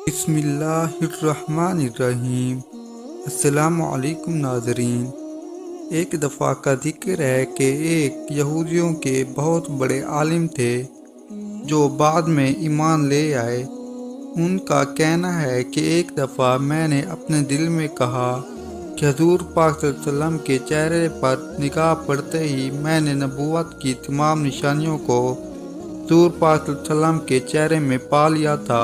بسم اللہ الرحمن الرحیم۔ السلام علیکم ناظرین۔ ایک دفعہ کا ذکر ہے کہ ایک یہودیوں کے بہت بڑے عالم تھے جو بعد میں ایمان لے آئے۔ ان کا کہنا ہے کہ ایک دفعہ میں نے اپنے دل میں کہا کہ حضور پاک صلی اللہ علیہ وسلم کے چہرے پر نگاہ پڑتے ہی میں نے نبوت کی تمام نشانیوں کو حضور پاک صلی اللہ علیہ وسلم کے چہرے میں پا لیا تھا،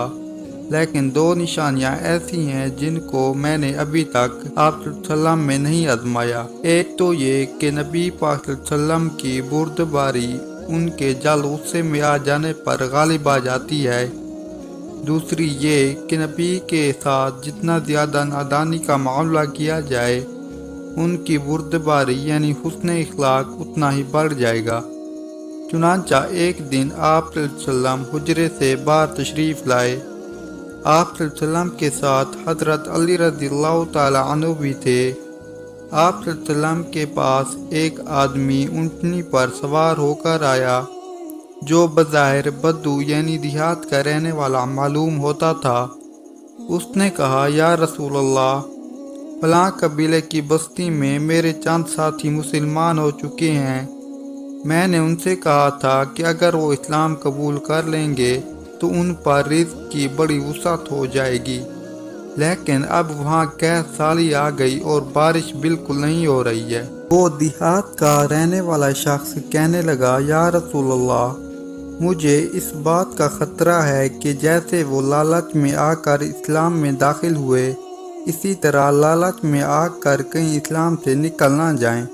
لیکن دو نشانیاں ایسی ہیں جن کو میں نے ابھی تک آپ صلی اللہ علیہ وسلم میں نہیں آزمایا۔ ایک تو یہ کہ نبی پاک صلی اللہ علیہ وسلم کی بردباری ان کے جل غصے میں آ جانے پر غالب آ جاتی ہے۔ دوسری یہ کہ نبی کے ساتھ جتنا زیادہ نادانی کا معاملہ کیا جائے ان کی بردباری یعنی حسن اخلاق اتنا ہی بڑھ جائے گا۔ چنانچہ ایک دن آپ صلی اللہ علیہ وسلم حجرے سے باہر تشریف لائے۔ آپ صلی اللہ علیہ وسلم کے ساتھ حضرت علی رضی اللہ تعالی عنہ بھی تھے۔ آپ صلی اللہ علیہ وسلم کے پاس ایک آدمی اونٹنی پر سوار ہو کر آیا جو بظاہر بدو یعنی دیہات کا رہنے والا معلوم ہوتا تھا۔ اس نے کہا، یا رسول اللہ، فلاں قبیلے کی بستی میں میرے چند ساتھی مسلمان ہو چکے ہیں۔ میں نے ان سے کہا تھا کہ اگر وہ اسلام قبول کر لیں گے تو ان پر رزق کی بڑی وسعت ہو جائے گی، لیکن اب وہاں قحط سالی آ گئی اور بارش بالکل نہیں ہو رہی ہے۔ وہ دیہات کا رہنے والا شخص کہنے لگا، یا رسول اللہ، مجھے اس بات کا خطرہ ہے کہ جیسے وہ لالچ میں آ کر اسلام میں داخل ہوئے، اسی طرح لالچ میں آ کر کہیں اسلام سے نکل نہ جائیں۔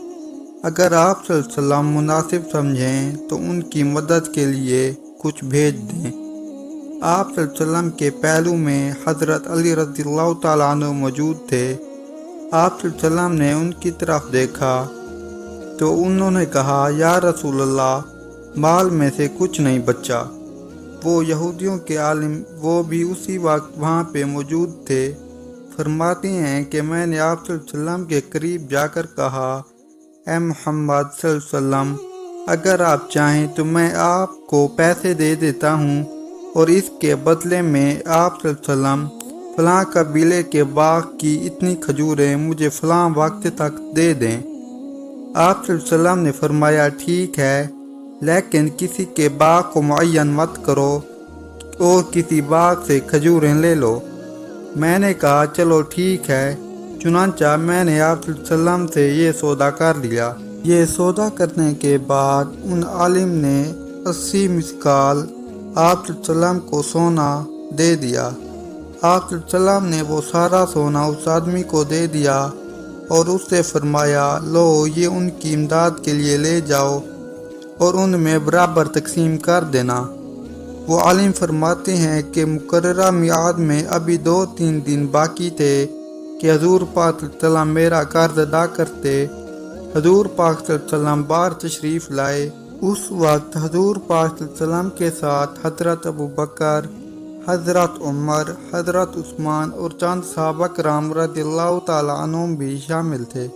اگر آپ صلی اللہ علیہ وسلم مناسب سمجھیں تو ان کی مدد کے لیے کچھ بھیج دیں۔ آپ صلی اللہ علیہ وسلم کے پہلو میں حضرت علی رضی اللہ تعالیٰ عنہ موجود تھے۔ آپ صلی اللہ علیہ وسلم نے ان کی طرف دیکھا تو انہوں نے کہا، یا رسول اللہ، مال میں سے کچھ نہیں بچا۔ وہ یہودیوں کے عالم وہ بھی اسی وقت وہاں پہ موجود تھے۔ فرماتے ہیں کہ میں نے آپ صلی اللہ علیہ وسلم کے قریب جا کر کہا، اے محمد صلی اللہ علیہ وسلم، اگر آپ چاہیں تو میں آپ کو پیسے دے دیتا ہوں اور اس کے بدلے میں آپ صلی اللہ علیہ وسلم فلاں قبیلے کے باغ کی اتنی کھجوریں مجھے فلاں وقت تک دے دیں۔ آپ صلی اللہ علیہ وسلم نے فرمایا، ٹھیک ہے، لیکن کسی کے باغ کو معین مت کرو اور کسی باغ سے کھجوریں لے لو۔ میں نے کہا، چلو ٹھیک ہے۔ چنانچہ میں نے آپ صلی اللہ علیہ وسلم سے یہ سودا کر لیا۔ یہ سودا کرنے کے بعد ان عالم نے 80 مثقال آپ صلی اللہ علیہ وسلم کو سونا دے دیا۔ آپ صلی اللہ علیہ وسلم نے وہ سارا سونا اس آدمی کو دے دیا اور اس سے فرمایا، لو یہ ان کی امداد کے لیے لے جاؤ اور ان میں برابر تقسیم کر دینا۔ وہ عالم فرماتے ہیں کہ مقررہ میعاد میں ابھی 2-3 دن باقی تھے کہ حضور پاک صلی اللہ علیہ وسلم میرا قرض ادا کرتے۔ حضور پاک صلی اللہ علیہ وسلم باہر تشریف لائے۔ اس وقت حضور پاک صلی اللہ علیہ وسلم کے ساتھ حضرت ابوبکر، حضرت عمر، حضرت عثمان اور چند صحابہ کرام رضی اللہ تعالیٰ عنہم بھی شامل تھے۔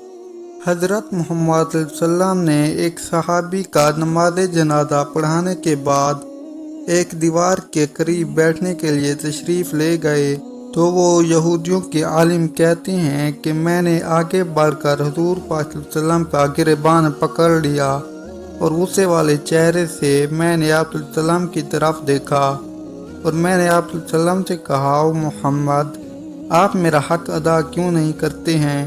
حضرت محمد صلی اللہ علیہ وسلم نے ایک صحابی کا نماز جنازہ پڑھانے کے بعد ایک دیوار کے قریب بیٹھنے کے لیے تشریف لے گئے تو وہ یہودیوں کے عالم کہتے ہیں کہ میں نے آگے بڑھ کر حضور پاک صلی اللہ علیہ وسلم کا گریبان پکڑ لیا اور غصے والے چہرے سے میں نے آپ صلی اللہ علیہ وسلم کی طرف دیکھا اور میں نے آپ صلی اللہ علیہ وسلم سے کہا، او محمد، آپ میرا حق ادا کیوں نہیں کرتے ہیں؟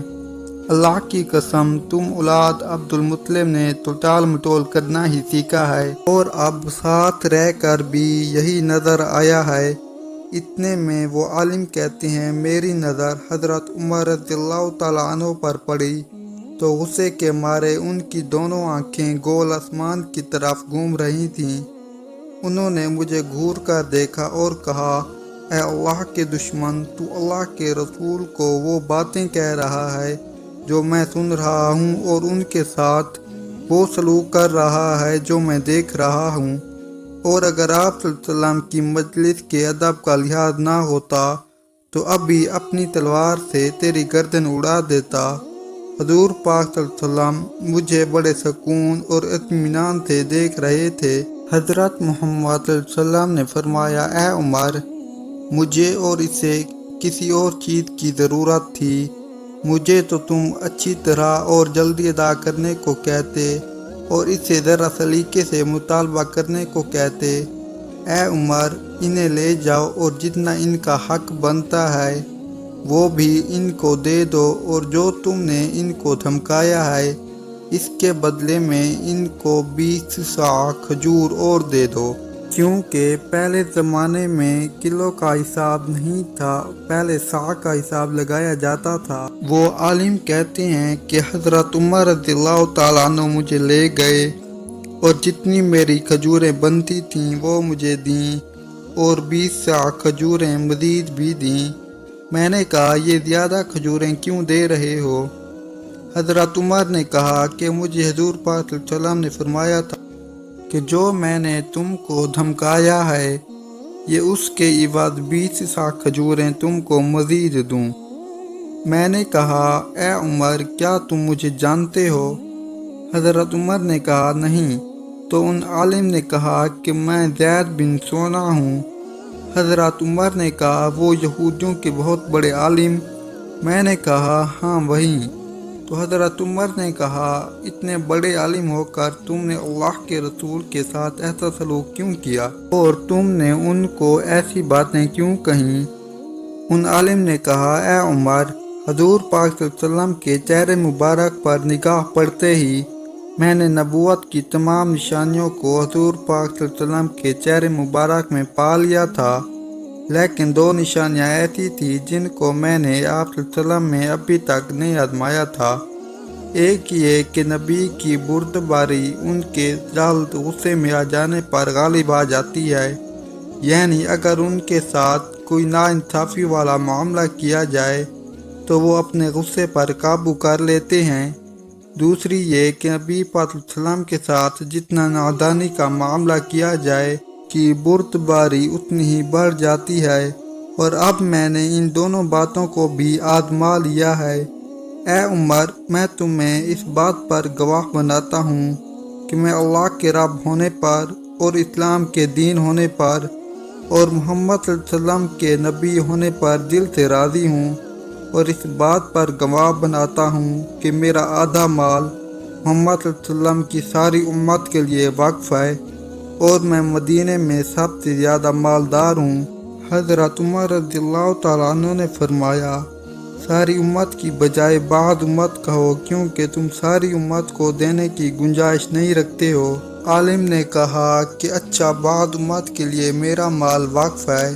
اللہ کی قسم، تم اولاد عبد المطلب نے تو ٹال مٹول کرنا ہی سیکھا ہے اور اب ساتھ رہ کر بھی یہی نظر آیا ہے۔ اتنے میں وہ عالم کہتے ہیں، میری نظر حضرت عمر رضی اللہ تعالیٰ عنہ پر پڑی تو غصے کے مارے ان کی دونوں آنکھیں گول آسمان کی طرف گھوم رہی تھیں۔ انہوں نے مجھے گھور کر دیکھا اور کہا، اے اللہ کے دشمن، تو اللہ کے رسول کو وہ باتیں کہہ رہا ہے جو میں سن رہا ہوں اور ان کے ساتھ وہ سلوک کر رہا ہے جو میں دیکھ رہا ہوں، اور اگر آپ صلی اللہ علیہ وسلم کی مجلس کے ادب کا لحاظ نہ ہوتا تو ابھی اپنی تلوار سے تیری گردن اڑا دیتا۔ حضور پاک صلی اللہ علیہ وسلم مجھے بڑے سکون اور اطمینان سے دیکھ رہے تھے۔ حضرت محمد صلی اللہ علیہ وسلم نے فرمایا، اے عمر، مجھے اور اسے کسی اور چیز کی ضرورت تھی۔ مجھے تو تم اچھی طرح اور جلدی ادا کرنے کو کہتے اور اس سے ذرا سلیقے سے مطالبہ کرنے کو کہتے۔ اے عمر، انہیں لے جاؤ اور جتنا ان کا حق بنتا ہے وہ بھی ان کو دے دو، اور جو تم نے ان کو دھمکایا ہے اس کے بدلے میں ان کو 20 صاع کھجور اور دے دو۔ کیونکہ پہلے زمانے میں کلو کا حساب نہیں تھا، پہلے صاع کا حساب لگایا جاتا تھا۔ وہ عالم کہتے ہیں کہ حضرت عمر رضی اللہ تعالیٰ عنہ مجھے لے گئے اور جتنی میری کھجوریں بنتی تھیں وہ مجھے دیں، اور 20 صاع کھجوریں مزید بھی دیں۔ میں نے کہا، یہ زیادہ کھجوریں کیوں دے رہے ہو؟ حضرت عمر نے کہا کہ مجھے حضور پاک صلی اللہ علیہ وسلم نے فرمایا تھا کہ جو میں نے تم کو دھمکایا ہے یہ اس کے عوض 20 صاع کھجوریں تم کو مزید دوں۔ میں نے کہا، اے عمر، کیا تم مجھے جانتے ہو؟ حضرت عمر نے کہا، نہیں۔ تو ان عالم نے کہا کہ میں زید بن سونا ہوں۔ حضرت عمر نے کہا، وہ یہودیوں کے بہت بڑے عالم؟ میں نے کہا، ہاں وہی۔ تو حضرت عمر نے کہا، اتنے بڑے عالم ہو کر تم نے اللہ کے رسول کے ساتھ ایسا سلوک کیوں کیا، اور تم نے ان کو ایسی باتیں کیوں کہیں؟ ان عالم نے کہا، اے عمر، حضور پاک صلی اللہ علیہ وسلم کے چہرے مبارک پر نگاہ پڑتے ہی میں نے نبوت کی تمام نشانیوں کو حضور پاک صلی اللہ علیہ وسلم کے چہرے مبارک میں پا لیا تھا، لیکن 2 نشانیاں ایسی تھیں جن کو میں نے آپ صلی اللہ علیہ وسلم میں ابھی تک نہیں آزمایا تھا۔ ایک یہ کہ نبی کی بردباری ان کے جلد غصے میں آ جانے پر غالب آ جاتی ہے، یعنی اگر ان کے ساتھ کوئی ناانصافی والا معاملہ کیا جائے تو وہ اپنے غصے پر قابو کر لیتے ہیں۔ دوسری یہ کہ نبی پاک صلی اللہ علیہ وسلم کے ساتھ جتنا نادانی کا معاملہ کیا جائے کی بردباری اتنی ہی بڑھ جاتی ہے، اور اب میں نے ان دونوں باتوں کو بھی آزما لیا ہے۔ اے عمر، میں تمہیں اس بات پر گواہ بناتا ہوں کہ میں اللہ کے رب ہونے پر اور اسلام کے دین ہونے پر اور محمد صلی اللہ علیہ وسلم کے نبی ہونے پر دل سے راضی ہوں، اور اس بات پر گواہ بناتا ہوں کہ میرا آدھا مال محمد صلی اللہ علیہ وسلم کی ساری امت کے لیے وقف ہے، اور میں مدینے میں سب سے زیادہ مالدار ہوں۔ حضرت عمر رضی اللہ تعالیٰ عنہ نے فرمایا، ساری امت کی بجائے بعض امت کہو، کیونکہ تم ساری امت کو دینے کی گنجائش نہیں رکھتے ہو۔ عالم نے کہا کہ اچھا، بعض امت کے لیے میرا مال وقف ہے۔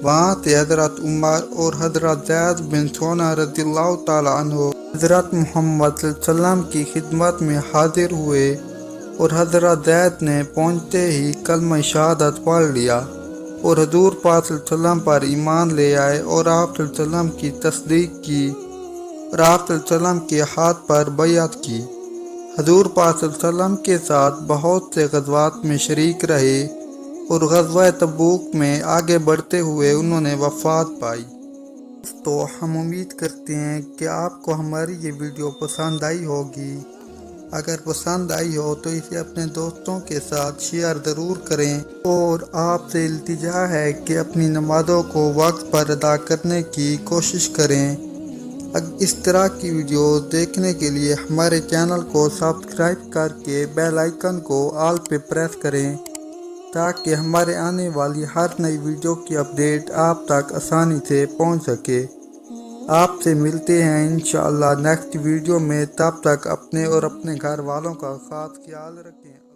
وہاں سے حضرت عمر اور حضرت زید بن سونا رضی اللہ تعالیٰ عنہ حضرت محمد صلی اللہ علیہ وسلم کی خدمت میں حاضر ہوئے، اور حضرت زید نے پہنچتے ہی کلمہ شہادت پڑھ لیا اور حضور پاک صلی اللہ علیہ وسلم پر ایمان لے آئے، اور آپ صلی اللہ علیہ وسلم کی تصدیق کی اور آپ صلی اللہ علیہ وسلم کے ہاتھ پر بیعت کی۔ حضور پاک صلی اللہ علیہ وسلم کے ساتھ بہت سے غزوات میں شریک رہے، اور غزوہ تبوک میں آگے بڑھتے ہوئے انہوں نے وفات پائی۔ تو ہم امید کرتے ہیں کہ آپ کو ہماری یہ ویڈیو پسند آئی ہوگی۔ اگر پسند آئی ہو تو اسے اپنے دوستوں کے ساتھ شیئر ضرور کریں، اور آپ سے التجا ہے کہ اپنی نمازوں کو وقت پر ادا کرنے کی کوشش کریں۔ اس طرح کی ویڈیوز دیکھنے کے لیے ہمارے چینل کو سبسکرائب کر کے بیل آئیکن کو آل پہ پریس کریں، تاکہ ہمارے آنے والی ہر نئی ویڈیو کی اپڈیٹ آپ تک آسانی سے پہنچ سکے۔ آپ سے ملتے ہیں انشاءاللہ نیکسٹ ویڈیو میں، تب تک اپنے اور اپنے گھر والوں کا خاص خیال رکھیں۔